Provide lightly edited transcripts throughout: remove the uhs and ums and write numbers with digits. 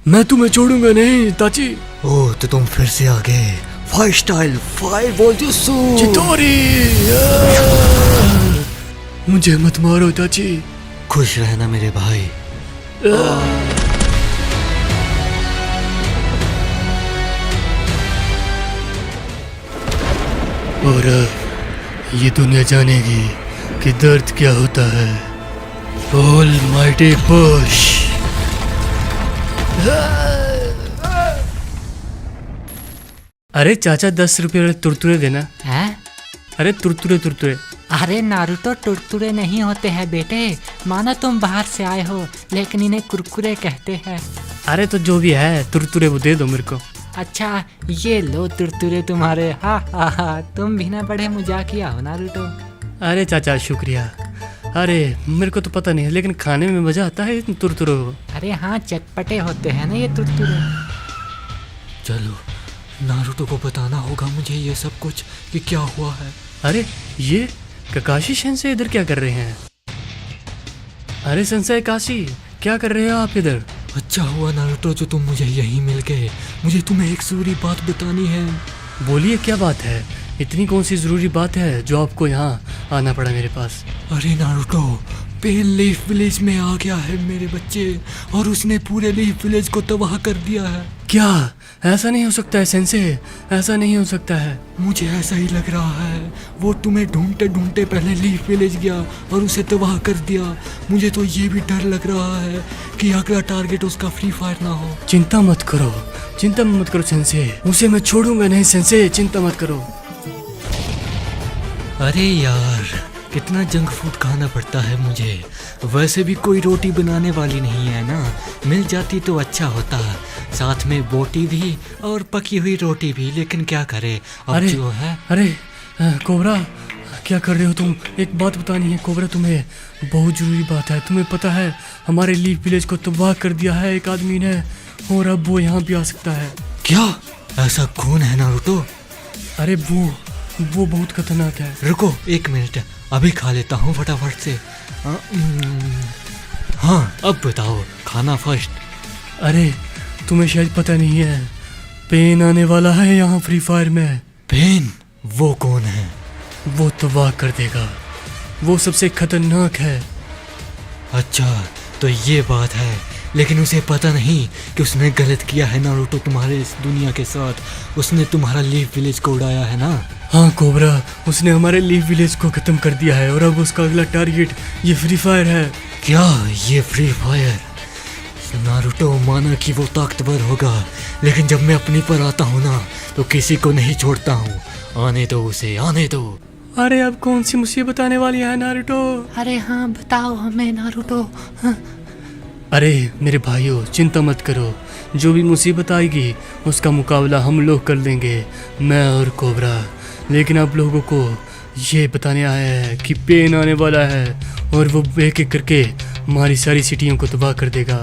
मैं तुम्हें छोड़ूंगा नहीं ताची। ओह तो तुम फिर से आ गए। फायर स्टाइल, फायर बोल जुत्सु। चितोरी, मुझे मत मारो ताची। खुश रहना मेरे भाई। और अब ये दुनिया जानेगी कि दर्द क्या होता है। Almighty push. अरे चाचा 10 रुपये तुरतुरे देना। हैं? अरे तुरतुरे तुरतुरे। अरे नारुतो टुरतुरे नहीं होते हैं बेटे, माना तुम बाहर से आए हो लेकिन इन्हें कुरकुरे कहते हैं। अरे तो जो भी है तुरतुरे वो दे दो मेरे को। अच्छा ये लो तुरतुरे तुम्हारे। हा हा हा, तुम भी ना बड़े मजाकिया हो नारुतो। अरे चाचा शुक्रिया। अरे मेरे को तो पता नहीं है लेकिन खाने में मजा आता है इन तुरतुरों को। अरे हाँ चटपटे होते हैं ना ये तुरतुरे। चलो नारुतो को बताना होगा मुझे ये सब कुछ कि क्या हुआ है। अरे ये ककाशी सेंसे इधर क्या कर रहे हैं? अरे सेंसे काशी क्या कर रहे हो आप इधर? अच्छा हुआ नारुतो जो तुम मुझे यहीं मिल गए। मुझे तुम्हें एक जरूरी बात बतानी है। बोलिए क्या बात है? इतनी कौन सी जरूरी बात है जो आपको यहाँ आना पड़ा मेरे पास? अरे नारुतो, पेन लीफ विलेज में आ गया है मेरे बच्चे, और उसने पूरे लीफ विलेज को तबाह कर दिया है। क्या? ऐसा नहीं हो सकता है सेंसे, ऐसा नहीं हो सकता है। मुझे ऐसा ही लग रहा है। वो तुम्हें ढूंढते ढूंढते पहले लीफ विलेज गया और उसे तबाह कर दिया। मुझे तो ये भी डर लग रहा है कि अगला टारगेट उसका फ्री फायर ना हो। चिंता मत करो सेंसे, उसे मैं छोड़ूंगा नहीं सेंसे, चिंता मत करो। अरे यार कितना जंक फूड खाना पड़ता है मुझे। वैसे भी कोई रोटी बनाने वाली नहीं है ना, मिल जाती तो अच्छा होता। साथ में बोटी भी और पकी हुई रोटी भी, लेकिन क्या करे अब अरे जो है। अरे कोबरा क्या कर रहे हो तुम? एक बात बतानी है कोबरा तुम्हें, बहुत जरूरी बात है। तुम्हें पता है हमारे लीफ विलेज को तबाह कर दिया है एक आदमी ने, और अब वो यहाँ भी आ सकता है। क्या? ऐसा कौन है नारुतो? अरे वो बहुत खतरनाक है। रुको 1 मिनट, अभी खा लेता हूँ फटाफट से। हाँ अब बताओ, खाना फर्स्ट। अरे तुम्हें शायद पता नहीं है, पेन आने वाला है यहाँ फ्री फायर में। पेन? वो कौन है? वो तबाह कर देगा, वो सबसे खतरनाक है। अच्छा तो ये बात है, लेकिन उसे पता नहीं कि उसने गलत किया है नारुतो तुम्हारे इस दुनिया के साथ। उसने तुम्हारा लीफ विलेज को उड़ाया है ना। हाँ कोबरा, उसने हमारे लीफ विलेज को खत्म कर दिया है और अब उसका अगला टारगेट ये फ्री फायर है। क्या ये फ्री फायर? नारुतो माना कि वो ताकतवर होगा, लेकिन जब मैं अपनी पर आता हूँ ना तो किसी को नहीं छोड़ता हूँ। आने दो उसे, आने दो। अरे अब कौन सी मुसीबत आने वाली है नारुतो? अरे हाँ बताओ हमें नारुतो। हाँ। अरे मेरे भाइयों चिंता मत करो, जो भी मुसीबत आएगी उसका मुकाबला हम लोग कर लेंगे, मैं और कोबरा। लेकिन आप लोगों को ये बताने आया है कि पेन आने वाला है और वो एक एक करके हमारी सारी सिटियों को तबाह कर देगा।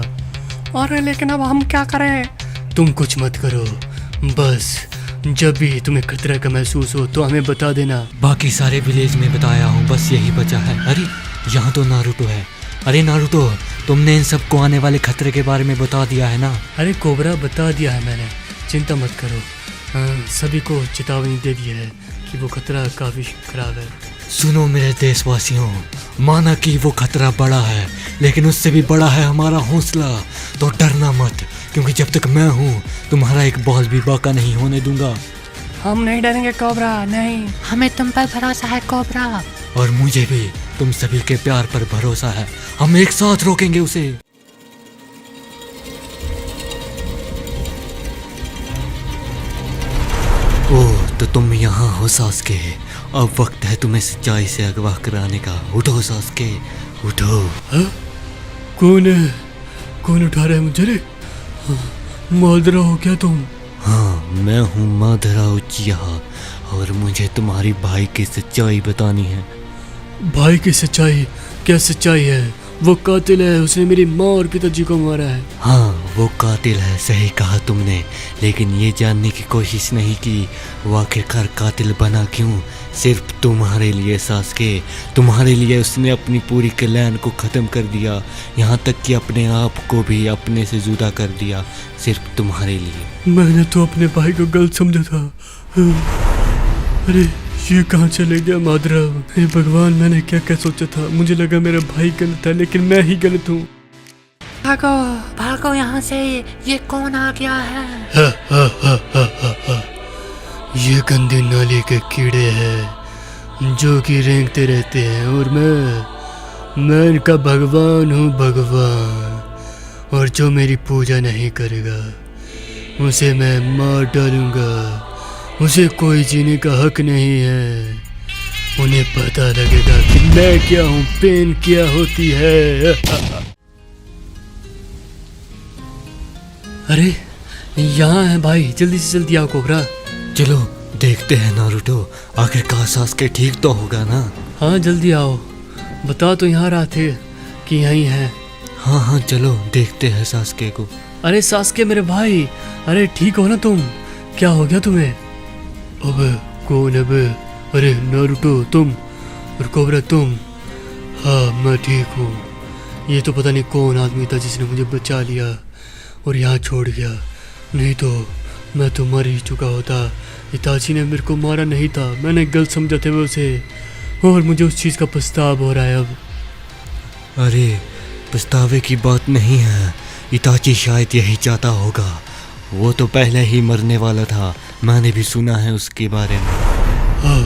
अरे लेकिन अब हम क्या करें? तुम कुछ मत करो, बस जब भी तुम्हें खतरा का महसूस हो तो हमें बता देना। बाकी सारे विलेज में बताया हूँ, बस यही बचा है। अरे यहाँ तो नारुतो है। अरे नारुतो, तुमने इन सबको आने वाले खतरे के बारे में बता दिया है ना? अरे कोबरा बता दिया है मैंने, चिंता मत करो। सभी को चेतावनी दे दी है कि वो खतरा काफ़ी खराब है। सुनो मेरे देशवासियों, माना कि वो खतरा बड़ा है, लेकिन उससे भी बड़ा है हमारा हौसला। तो डरना मत, क्योंकि जब तक मैं हूँ तुम्हारा एक बॉल भी बाका नहीं होने दूंगा। हम नहीं डरेंगे कोबरा, नहीं। हमें तुम पर भरोसा है कोबरा। और मुझे भी तुम सभी के प्यार पर भरोसा है। हम एक साथ रोकेंगे उसे। ओह तो तुम यहाँ हो सासके, अब वक्त है तुम्हें सच्चाई से अगवा कराने का। उठो सासके, उठो। हाँ? कौन उठा रहा है मुझे रे? मादरा हो क्या तुम? हाँ मैं हूँ माधरा उचिया, और मुझे तुम्हारी भाई की सच्चाई बतानी है। भाई की सच्चाई? क्या सच्चाई है? वो कातिल है, उसने मेरी माँ और पिताजी को मारा है। हाँ वो कातिल है, सही कहा तुमने, लेकिन ये जानने की कोशिश नहीं की वो आखिरकार कातिल बना क्यों। सिर्फ तुम्हारे लिए सास्के, तुम्हारे लिए उसने अपनी पूरी क्लैन को ख़त्म कर दिया, यहाँ तक कि अपने आप को भी अपने से जुदा कर दिया, सिर्फ तुम्हारे लिए। मैंने तो अपने भाई को गलत समझा था। अरे ये कहाँ चले गया माधव? हे भगवान, मैंने क्या क्या सोचा था? मुझे लगा मेरा भाई गलत है, लेकिन मैं ही गलत हूँ। भागो भागो यहाँ से, ये कौन आ गया है? ये गंदे नाले के कीड़े हैं जो कि रेंगते रहते हैं, और मैं इनका भगवान हूँ, भगवान। और जो मेरी पूजा नहीं करेगा उसे मैं मार डालूंगा। उसे कोई जीने का हक नहीं है। उन्हें पता लगेगा कि मैं क्या हूँ, पेन क्या होती है। अरे यहाँ है भाई, जल्दी से जल्दी आओ कोबरा। चलो देखते हैं नारुतो, आखिरकार सास्के ठीक तो होगा ना? हाँ जल्दी आओ, बता तो यहाँ रहा थे कि यहीं है। हाँ हाँ चलो देखते हैं सास्के को। अरे सास्के मेरे भाई, अरे ठीक हो ना तुम? क्या हो गया तुम्हें? अबे कौन है बे? अरे नारुतो तुम, और कोबरा तुम? हाँ मैं ठीक हूँ। ये तो पता नहीं कौन आदमी था जिसने मुझे बचा लिया और यहाँ छोड़ गया, नहीं तो मैं तो मर ही चुका होता। इताची ने मेरे को मारा नहीं था, मैंने गलत समझा था उसे, और मुझे उस चीज़ का पछतावा हो रहा है अब। अरे पछतावे की बात नहीं है, इताची शायद यही चाहता होगा। वो तो पहले ही मरने वाला था, मैंने भी सुना है उसके बारे में। हाँ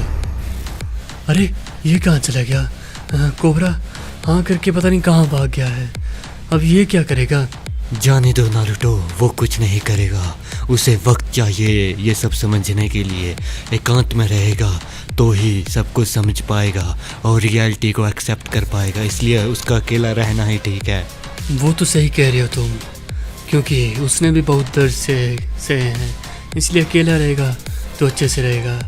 अरे ये कहाँ चला गया? कोबरा हाँ करके पता नहीं कहाँ भाग गया है। अब ये क्या करेगा? जाने दो नारुतो, वो कुछ नहीं करेगा। उसे वक्त चाहिए ये सब समझने के लिए। एकांत में रहेगा तो ही सब कुछ समझ पाएगा और रियलिटी को एक्सेप्ट कर पाएगा, इसलिए उसका अकेला रहना ही ठीक है। वो तो सही कह रहे हो तुम, क्योंकि उसने भी बहुत दर्द से हैं, इसलिए अकेला रहेगा तो अच्छे से रहेगा।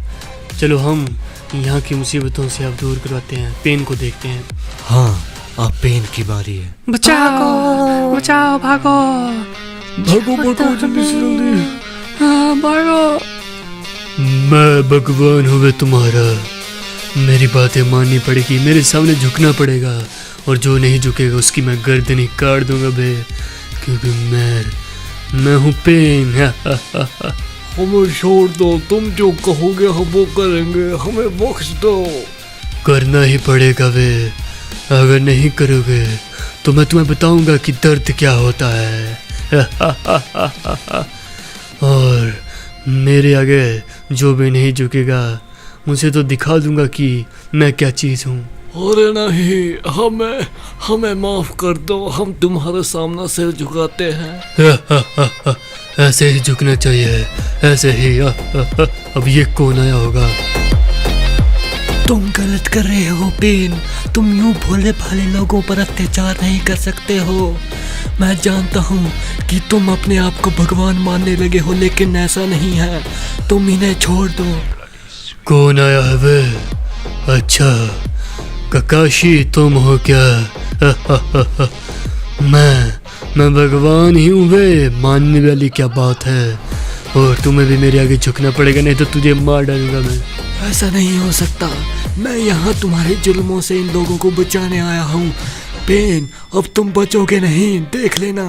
चलो हम यहाँ की मुसीबतों से अब दूर करवाते हैं, पेन को देखते हैं। हाँ अब पेन की बारी है। बचाओ बचाओ, भागो भागो भागो जल्दी से जल्दी, हाँ भागो। मैं भगवान हुए तुम्हारा, मेरी बातें माननी पड़ेगी, मेरे सामने झुकना पड़ेगा, और जो नहीं झुकेगा उसकी मैं गर्दन ही काट दूंगा बे, क्योंकि मैं हूँ पेन। हमें छोड़ दो, तुम जो कहोगे हम वो करेंगे, हमें बख्श दो। करना ही पड़ेगा वे, अगर नहीं करोगे तो मैं तुम्हें बताऊंगा कि दर्द क्या होता है। और मेरे आगे जो भी नहीं झुकेगा मुझे तो दिखा दूंगा कि मैं क्या चीज़ हूँ। अरे नहीं, हमें माफ कर दो, हम तुम्हारे सामने सिर झुकाते हैं। ऐसे ही झुकना चाहिए, ऐसे ही। अब ये कौन आया होगा? तुम गलत कर रहे हो पेन, तुम यूं भोले भाले लोगों पर अत्याचार नहीं कर सकते हो। मैं जानता हूँ कि तुम अपने आप को भगवान मानने लगे हो, लेकिन ऐसा नहीं है, तुम इन्हें छोड़ दो। कौन आया है वे? अच्छा ककाशी तुम हो क्या? मैं भगवान ही हूँ वे, मानने वाली क्या बात है। और तुम्हें भी मेरे आगे झुकना पड़ेगा, नहीं तो तुझे मार डालूंगा मैं। ऐसा नहीं हो सकता, मैं यहाँ तुम्हारे जुल्मों से इन लोगों को बचाने आया हूँ। पेन अब तुम बचोगे नहीं, देख लेना।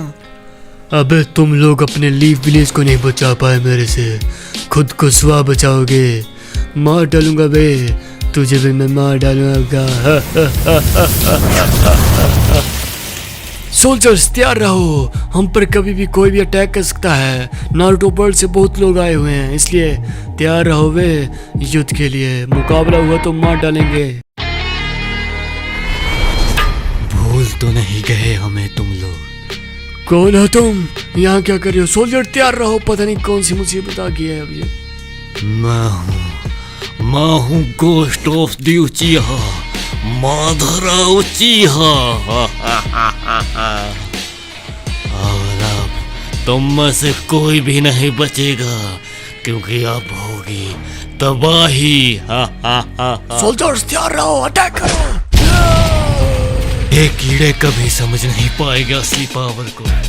अबे तुम लोग अपने लीव विलेज को नहीं बचा पाए मेरे से, खुद को स्वा बचाओगे। मार डालूंगा बे, तुझे भी मैं मार डालूंगा। सोल्जर्स तैयार रहो, हम पर कभी भी कोई भी अटैक कर सकता है। नारुतो वर्ल्ड से बहुत लोग आए हुए हैं, इसलिए तैयार रहो वे युद्ध के लिए। मुकाबला हुआ तो मार डालेंगे। भूल तो नहीं गए हमें तुम लोग? कौन हो तुम? यहाँ क्या कर रहे हो? सोल्जर तैयार रहो, पता नहीं कौन सी मुसीबत आ गई है अब ये। मैं हूँ ghost of the Uchiha, Madara Uchiha. और अब तुम में से कोई भी नहीं बचेगा, क्योंकि अब होगी तबाही। सोल्जर्स तैयार रहो, अटैक करो। ये कीड़े कभी समझ नहीं पाएंगे असली पावर को।